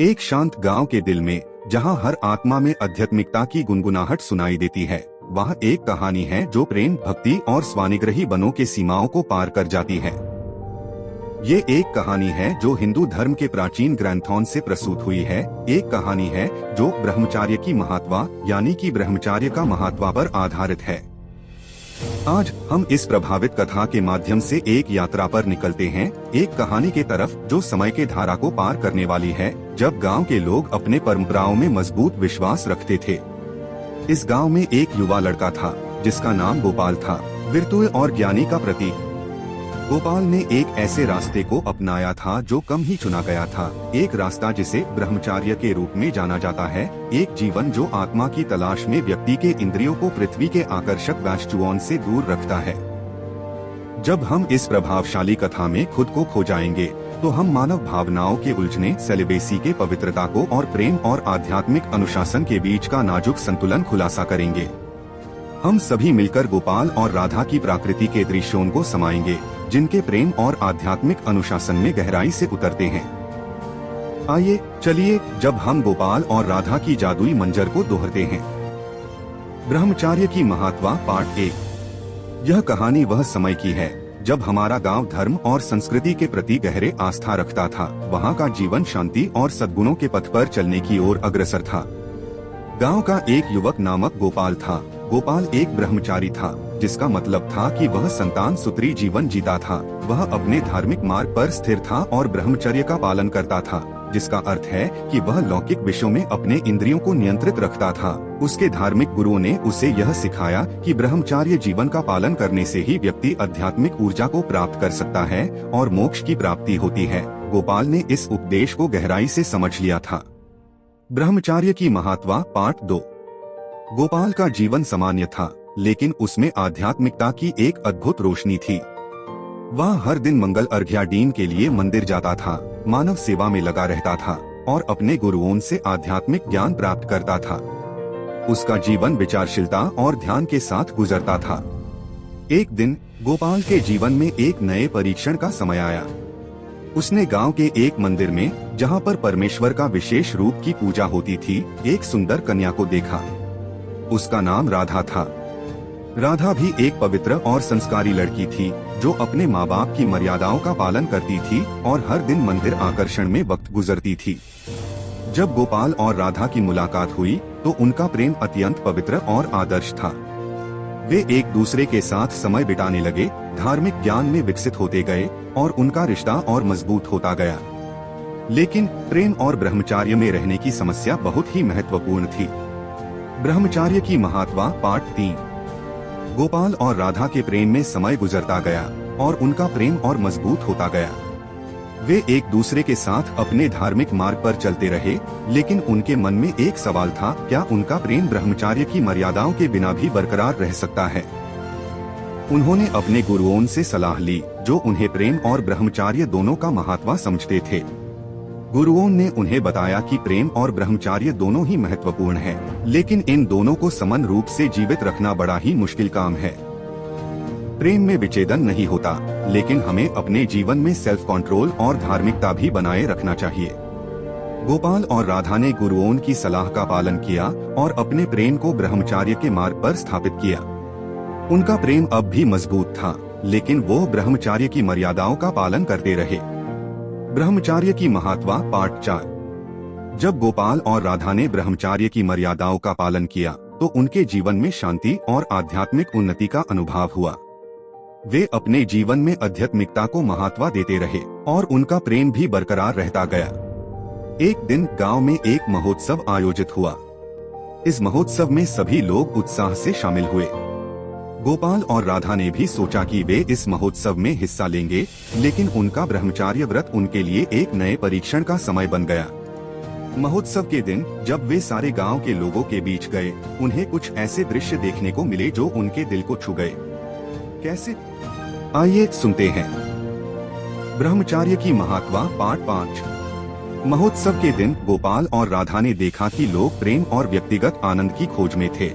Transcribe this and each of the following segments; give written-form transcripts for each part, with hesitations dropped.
एक शांत गांव के दिल में, जहां हर आत्मा में आध्यात्मिकता की गुनगुनाहट सुनाई देती है, वह एक कहानी है जो प्रेम, भक्ति और स्वानिग्रही बनों के सीमाओं को पार कर जाती है। ये एक कहानी है जो हिंदू धर्म के प्राचीन ग्रंथों से प्रसूत हुई है। एक कहानी है जो ब्रह्मचार्य की महत्ता यानी कि ब्रह्मचार्य का महत्व पर आधारित है। आज हम इस प्रभावित कथा के माध्यम से एक यात्रा पर निकलते हैं, एक कहानी के तरफ जो समय के धारा को पार करने वाली है, जब गांव के लोग अपने परंपराओं में मजबूत विश्वास रखते थे। इस गांव में एक युवा लड़का था जिसका नाम गोपाल था, वीरत्व और ज्ञानी का प्रतीक। गोपाल ने एक ऐसे रास्ते को अपनाया था जो कम ही चुना गया था, एक रास्ता जिसे ब्रह्मचार्य के रूप में जाना जाता है, एक जीवन जो आत्मा की तलाश में व्यक्ति के इंद्रियों को पृथ्वी के आकर्षक वस्तुओं से दूर रखता है। जब हम इस प्रभावशाली कथा में खुद को खो जाएंगे, तो हम मानव भावनाओं के उलझने, सेलिबेसी के पवित्रता को और प्रेम और आध्यात्मिक अनुशासन के बीच का नाजुक संतुलन खुलासा करेंगे। हम सभी मिलकर गोपाल और राधा की प्रकृति के दृश्यों को समाएंगे, जिनके प्रेम और आध्यात्मिक अनुशासन में गहराई से उतरते हैं। आइए चलिए, जब हम गोपाल और राधा की जादुई मंजर को दोहराते हैं। ब्रह्मचार्य की महत्ता पार्ट 1। यह कहानी वह समय की है जब हमारा गांव धर्म और संस्कृति के प्रति गहरे आस्था रखता था। वहाँ का जीवन शांति और सद्गुणों के पथ पर चलने की ओर अग्रसर था। गांव का एक युवक नामक गोपाल था। गोपाल एक ब्रह्मचारी था, जिसका मतलब था कि वह संतान सूत्री जीवन जीता था। वह अपने धार्मिक मार्ग पर स्थिर था और ब्रह्मचर्य का पालन करता था, जिसका अर्थ है कि वह लौकिक विषयों में अपने इंद्रियों को नियंत्रित रखता था। उसके धार्मिक गुरुओं ने उसे यह सिखाया कि ब्रह्मचार्य जीवन का पालन करने से ही व्यक्ति आध्यात्मिक ऊर्जा को प्राप्त कर सकता है और मोक्ष की प्राप्ति होती है। गोपाल ने इस उपदेश को गहराई से समझ लिया था। ब्रह्मचार्य की महत्ता पार्ट 2। गोपाल का जीवन सामान्य था, लेकिन उसमें आध्यात्मिकता की एक अद्भुत रोशनी थी। वह हर दिन मंगल अर्घ्याडीन के लिए मंदिर जाता था, मानव सेवा में लगा रहता था और अपने गुरुओं से आध्यात्मिक ज्ञान प्राप्त करता था। उसका जीवन विचारशीलता और ध्यान के साथ गुजरता था। एक दिन गोपाल के जीवन में एक नए परीक्षण का समय आया। उसने गांव के एक मंदिर में, जहां पर परमेश्वर का विशेष रूप की पूजा होती थी, एक सुंदर कन्या को देखा। उसका नाम राधा था। राधा भी एक पवित्र और संस्कारी लड़की थी, जो अपने माँ बाप की मर्यादाओं का पालन करती थी और हर दिन मंदिर आकर्षण में वक्त गुजरती थी। जब गोपाल और राधा की मुलाकात हुई, तो उनका प्रेम अत्यंत पवित्र और आदर्श था। वे एक दूसरे के साथ समय बिताने लगे, धार्मिक ज्ञान में विकसित होते गए और उनका रिश्ता और मजबूत होता गया। लेकिन प्रेम और ब्रह्मचार्य में रहने की समस्या बहुत ही महत्वपूर्ण थी। ब्रह्मचार्य की महत्ता पार्ट 3। गोपाल और राधा के प्रेम में समय गुजरता गया और उनका प्रेम और मजबूत होता गया। वे एक दूसरे के साथ अपने धार्मिक मार्ग पर चलते रहे, लेकिन उनके मन में एक सवाल था, क्या उनका प्रेम ब्रह्मचार्य की मर्यादाओं के बिना भी बरकरार रह सकता है? उन्होंने अपने गुरुओं से सलाह ली, जो उन्हें प्रेम और ब्रह्मचार्य दोनों का महत्व समझते थे। गुरुओं ने उन्हें बताया कि प्रेम और ब्रह्मचार्य दोनों ही महत्वपूर्ण हैं, लेकिन इन दोनों को समान रूप से जीवित रखना बड़ा ही मुश्किल काम है। प्रेम में विच्छेदन नहीं होता, लेकिन हमें अपने जीवन में सेल्फ कंट्रोल और धार्मिकता भी बनाए रखना चाहिए। गोपाल और राधा ने गुरुओं की सलाह का पालन किया और अपने प्रेम को ब्रह्मचार्य के मार्ग पर स्थापित किया। उनका प्रेम अब भी मजबूत था, लेकिन वो ब्रह्मचार्य की मर्यादाओं का पालन करते रहे। ब्रह्मचार्य की महत्ता पार्ट 4। जब गोपाल और राधा ने ब्रह्मचार्य की मर्यादाओं का पालन किया, तो उनके जीवन में शांति और आध्यात्मिक उन्नति का अनुभव हुआ। वे अपने जीवन में आध्यात्मिकता को महत्व देते रहे और उनका प्रेम भी बरकरार रहता गया। एक दिन गांव में एक महोत्सव आयोजित हुआ। इस महोत्सव में सभी लोग उत्साह से शामिल हुए। गोपाल और राधा ने भी सोचा कि वे इस महोत्सव में हिस्सा लेंगे, लेकिन उनका ब्रह्मचार्य व्रत उनके लिए एक नए परीक्षण का समय बन गया। महोत्सव के दिन जब वे सारे गांव के लोगों के बीच गए, उन्हें कुछ ऐसे दृश्य देखने को मिले जो उनके दिल को छू गए। कैसे? आइए सुनते हैं। ब्रह्मचार्य की महत्ता पार्ट 5। महोत्सव के दिन गोपाल और राधा ने देखा कि लोग प्रेम और व्यक्तिगत आनंद की खोज में थे।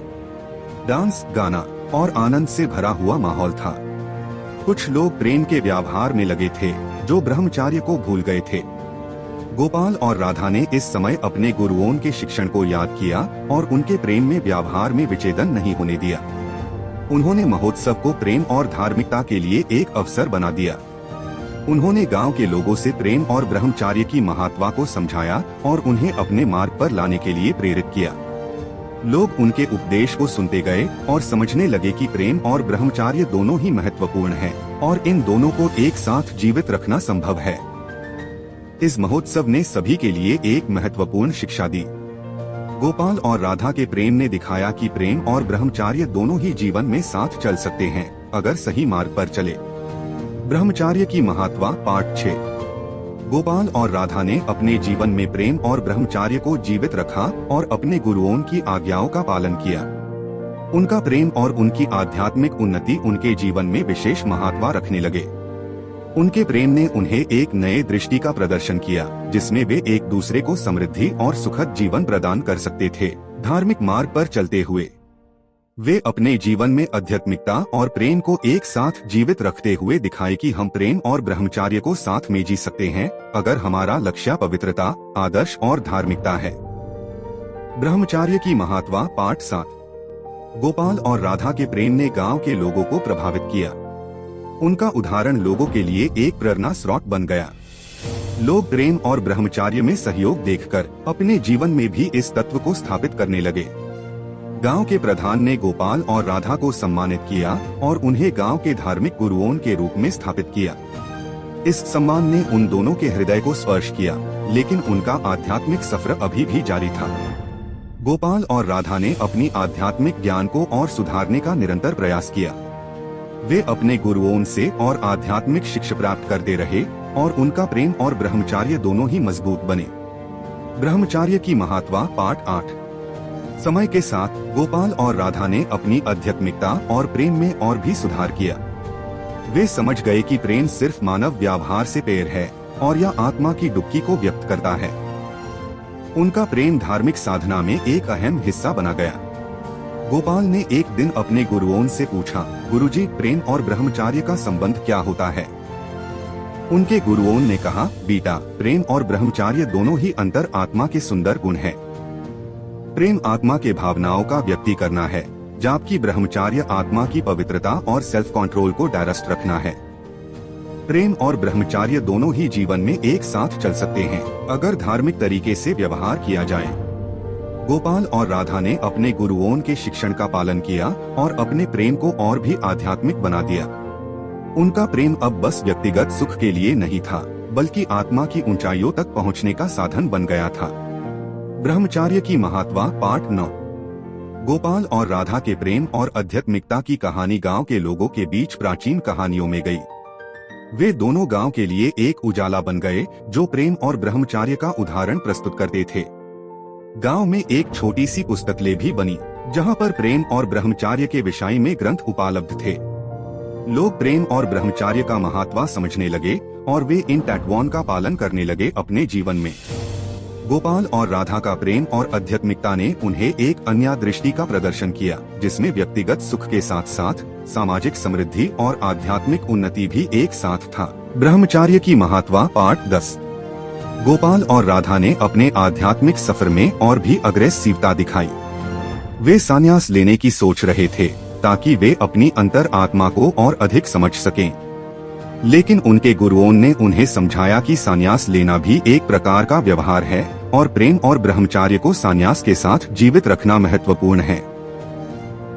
डांस, गाना और आनंद से भरा हुआ माहौल था। कुछ लोग प्रेम के व्यवहार में लगे थे, जो ब्रह्मचार्य को भूल गए थे। गोपाल और राधा ने इस समय अपने गुरुओं के शिक्षण को याद किया और उनके प्रेम में व्यवहार में विच्छेदन नहीं होने दिया। उन्होंने महोत्सव को प्रेम और धार्मिकता के लिए एक अवसर बना दिया। उन्होंने गांव के लोगों से प्रेम और ब्रह्मचर्य की महत्ता को समझाया और उन्हें अपने मार्ग पर लाने के लिए प्रेरित किया। लोग उनके उपदेश को सुनते गए और समझने लगे कि प्रेम और ब्रह्मचर्य दोनों ही महत्वपूर्ण हैं और इन दोनों को एक साथ जीवित रखना संभव है। इस महोत्सव ने सभी के लिए एक महत्वपूर्ण शिक्षा दी। गोपाल और राधा के प्रेम ने दिखाया कि प्रेम और ब्रह्मचर्य दोनों ही जीवन में साथ चल सकते हैं अगर सही मार्ग पर चले। ब्रह्मचर्य की महत्ता पार्ट 6। गोपाल और राधा ने अपने जीवन में प्रेम और ब्रह्मचर्य को जीवित रखा और अपने गुरुओं की आज्ञाओं का पालन किया। उनका प्रेम और उनकी आध्यात्मिक उन्नति उनके जीवन में विशेष महत्व रखने लगे। उनके प्रेम ने उन्हें एक नए दृष्टि का प्रदर्शन किया जिसमें वे एक दूसरे को समृद्धि और सुखद जीवन प्रदान कर सकते थे। धार्मिक मार्ग पर चलते हुए वे अपने जीवन में आध्यात्मिकता और प्रेम को एक साथ जीवित रखते हुए दिखाए कि हम प्रेम और ब्रह्मचर्य को साथ में जी सकते हैं अगर हमारा लक्ष्य पवित्रता, आदर्श और धार्मिकता है। ब्रह्मचर्य की महत्ता पार्ट 7। गोपाल और राधा के प्रेम ने गांव के लोगों को प्रभावित किया। उनका उदाहरण लोगों के लिए एक प्रेरणा स्रोत बन गया। लोग प्रेम और ब्रह्मचर्य में सहयोग देखकर अपने जीवन में भी इस तत्व को स्थापित करने लगे। गांव के प्रधान ने गोपाल और राधा को सम्मानित किया और उन्हें गांव के धार्मिक गुरुओं के रूप में स्थापित किया। इस सम्मान ने उन दोनों के हृदय को स्पर्श किया, लेकिन उनका आध्यात्मिक सफर अभी भी जारी था। गोपाल और राधा ने अपनी आध्यात्मिक ज्ञान को और सुधारने का निरंतर प्रयास किया। वे अपने गुरुओं से और आध्यात्मिक शिक्षा प्राप्त करते रहे और उनका प्रेम और ब्रह्मचर्य दोनों ही मजबूत बने। ब्रह्मचर्य की महत्ता पार्ट 8। समय के साथ गोपाल और राधा ने अपनी आध्यात्मिकता और प्रेम में और भी सुधार किया। वे समझ गए कि प्रेम सिर्फ मानव व्यवहार से पैर है और यह आत्मा की डुबकी को व्यक्त करता है। उनका प्रेम धार्मिक साधना में एक अहम हिस्सा बना गया। गोपाल ने एक दिन अपने गुरुओं से पूछा, गुरुजी, प्रेम और ब्रह्मचर्य का संबंध क्या होता है? उनके गुरुओं ने कहा, बेटा, प्रेम और ब्रह्मचर्य दोनों ही अंतर आत्मा के सुंदर गुण हैं। प्रेम आत्मा के भावनाओं का व्यक्ति करना है, जबकि ब्रह्मचर्य आत्मा की पवित्रता और सेल्फ कंट्रोल को डायरेक्ट रखना है। प्रेम और ब्रह्मचर्य दोनों ही जीवन में एक साथ चल सकते हैं अगर धार्मिक तरीके से व्यवहार किया जाए। गोपाल और राधा ने अपने गुरुओं के शिक्षण का पालन किया और अपने प्रेम को और भी आध्यात्मिक बना दिया। उनका प्रेम अब बस व्यक्तिगत सुख के लिए नहीं था, बल्कि आत्मा की ऊंचाइयों तक पहुंचने का साधन बन गया था। ब्रह्मचर्य की महत्ता पार्ट 9। गोपाल और राधा के प्रेम और आध्यात्मिकता की कहानी गांव के लोगों के बीच प्राचीन कहानियों में गई। वे दोनों गांव के लिए एक उजाला बन गए जो प्रेम और ब्रह्मचर्य का उदाहरण प्रस्तुत करते थे। गांव में एक छोटी सी पुस्तकालय भी बनी जहां पर प्रेम और ब्रह्मचर्य के विषय में ग्रंथ उपलब्ध थे। लोग प्रेम और ब्रह्मचर्य का महत्व समझने लगे और वे इन तत्वों का पालन करने लगे अपने जीवन में। गोपाल और राधा का प्रेम और आध्यात्मिकता ने उन्हें एक अन्य दृष्टि का प्रदर्शन किया, जिसमें व्यक्तिगत सुख के साथ साथ सामाजिक समृद्धि और आध्यात्मिक उन्नति भी एक साथ था। ब्रह्मचर्य की महत्ता पार्ट 10। गोपाल और राधा ने अपने आध्यात्मिक सफर में और भी अग्रेसिवता दिखाई। वे संन्यास लेने की सोच रहे थे ताकि वे अपनी अंतर आत्मा को और अधिक समझ सकें, लेकिन उनके गुरुओं ने उन्हें समझाया कि संन्यास लेना भी एक प्रकार का व्यवहार है और प्रेम और ब्रह्मचर्य को संन्यास के साथ जीवित रखना महत्वपूर्ण है।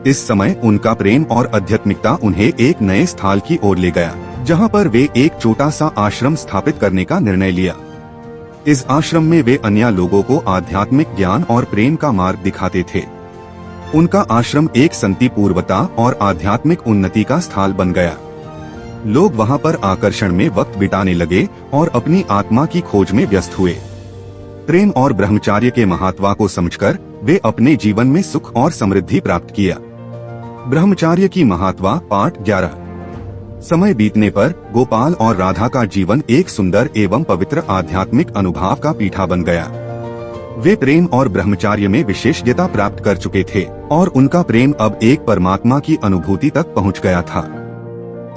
इस समय उनका प्रेम और आध्यात्मिकता उन्हें एक नए स्थल की ओर ले गया, जहां पर वे एक छोटा सा आश्रम स्थापित करने का निर्णय लिया। इस आश्रम में वे अन्य लोगों को आध्यात्मिक ज्ञान और प्रेम का मार्ग दिखाते थे। उनका आश्रम एक शांतिपूर्वता और आध्यात्मिक उन्नति का स्थल बन गया। लोग वहां पर आकर्षण में वक्त बिताने लगे और अपनी आत्मा की खोज में व्यस्त हुए। प्रेम और ब्रह्मचर्य के महत्व को समझकर वे अपने जीवन में सुख और समृद्धि प्राप्त किया। ब्रह्मचर्य की महत्ता पार्ट 11। समय बीतने पर गोपाल और राधा का जीवन एक सुंदर एवं पवित्र आध्यात्मिक अनुभव का पीठा बन गया। वे प्रेम और ब्रह्मचर्य में विशेषज्ञता प्राप्त कर चुके थे और उनका प्रेम अब एक परमात्मा की अनुभूति तक पहुंच गया था।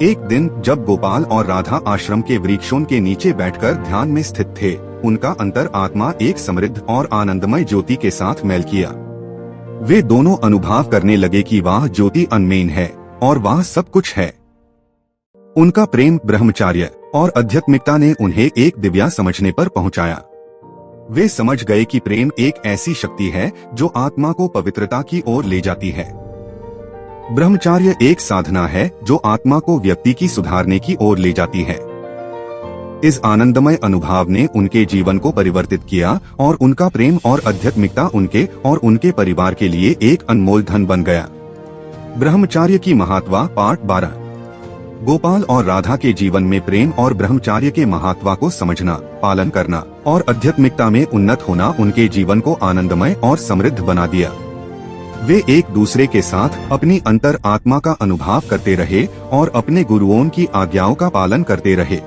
एक दिन जब गोपाल और राधा आश्रम के वृक्षों के नीचे बैठकर ध्यान में स्थित थे, उनका अंतर आत्मा एक समृद्ध और आनंदमय ज्योति के साथ मेल किया। वे दोनों अनुभव करने लगे कि वह ज्योति अनमेन है और वह सब कुछ है। उनका प्रेम, ब्रह्मचार्य और आध्यात्मिकता ने उन्हें एक दिव्या समझने पर पहुंचाया। वे समझ गए कि प्रेम एक ऐसी शक्ति है जो आत्मा को पवित्रता की ओर ले जाती है। ब्रह्मचार्य एक साधना है जो आत्मा को व्यक्ति की सुधारने की ओर ले जाती है। इस आनंदमय अनुभव ने उनके जीवन को परिवर्तित किया और उनका प्रेम और आध्यात्मिकता उनके और उनके परिवार के लिए एक अनमोल धन बन गया। ब्रह्मचार्य की महत्ता पार्ट 12। गोपाल और राधा के जीवन में प्रेम और ब्रह्मचार्य के महत्व को समझना, पालन करना और आध्यात्मिकता में उन्नत होना उनके जीवन को आनंदमय और समृद्ध बना दिया। वे एक दूसरे के साथ अपनी अंतर आत्मा का अनुभव करते रहे और अपने गुरुओं की आज्ञाओं का पालन करते रहे।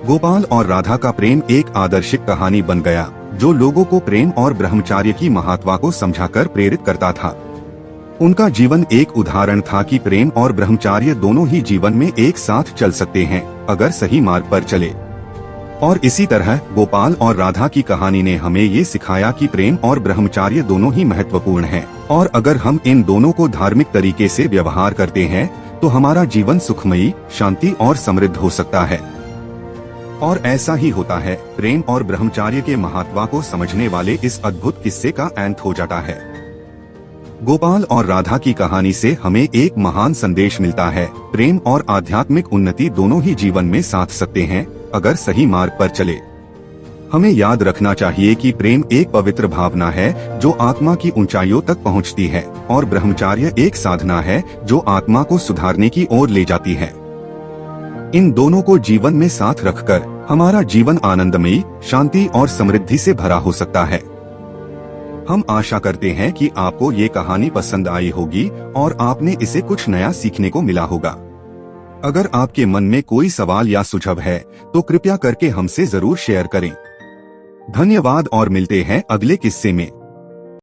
गोपाल और राधा का प्रेम एक आदर्शिक कहानी बन गया जो लोगों को प्रेम और ब्रह्मचार्य की महत्ता को समझाकर प्रेरित करता था। उनका जीवन एक उदाहरण था कि प्रेम और ब्रह्मचार्य दोनों ही जीवन में एक साथ चल सकते हैं अगर सही मार्ग पर चले। और इसी तरह गोपाल और राधा की कहानी ने हमें ये सिखाया कि प्रेम और ब्रह्मचार्य दोनों ही महत्वपूर्ण हैं और अगर हम इन दोनों को धार्मिक तरीके से व्यवहार करते हैं तो हमारा जीवन सुखमयी, शांति और समृद्ध हो सकता है। और ऐसा ही होता है। प्रेम और ब्रह्मचार्य के महत्व को समझने वाले इस अद्भुत किस्से का अंत हो जाता है। गोपाल और राधा की कहानी से हमें एक महान संदेश मिलता है। प्रेम और आध्यात्मिक उन्नति दोनों ही जीवन में साथ सकते हैं अगर सही मार्ग पर चले। हमें याद रखना चाहिए कि प्रेम एक पवित्र भावना है जो आत्मा की ऊंचाइयों तक पहुंचती है और ब्रह्मचार्य एक साधना है जो आत्मा को सुधारने की ओर ले जाती है। इन दोनों को जीवन में साथ रखकर हमारा जीवन आनंदमयी, शांति और समृद्धि से भरा हो सकता है। हम आशा करते हैं कि आपको ये कहानी पसंद आई होगी और आपने इसे कुछ नया सीखने को मिला होगा। अगर आपके मन में कोई सवाल या सुझाव है तो कृपया करके हमसे जरूर शेयर करें। धन्यवाद और मिलते हैं अगले किस्से में।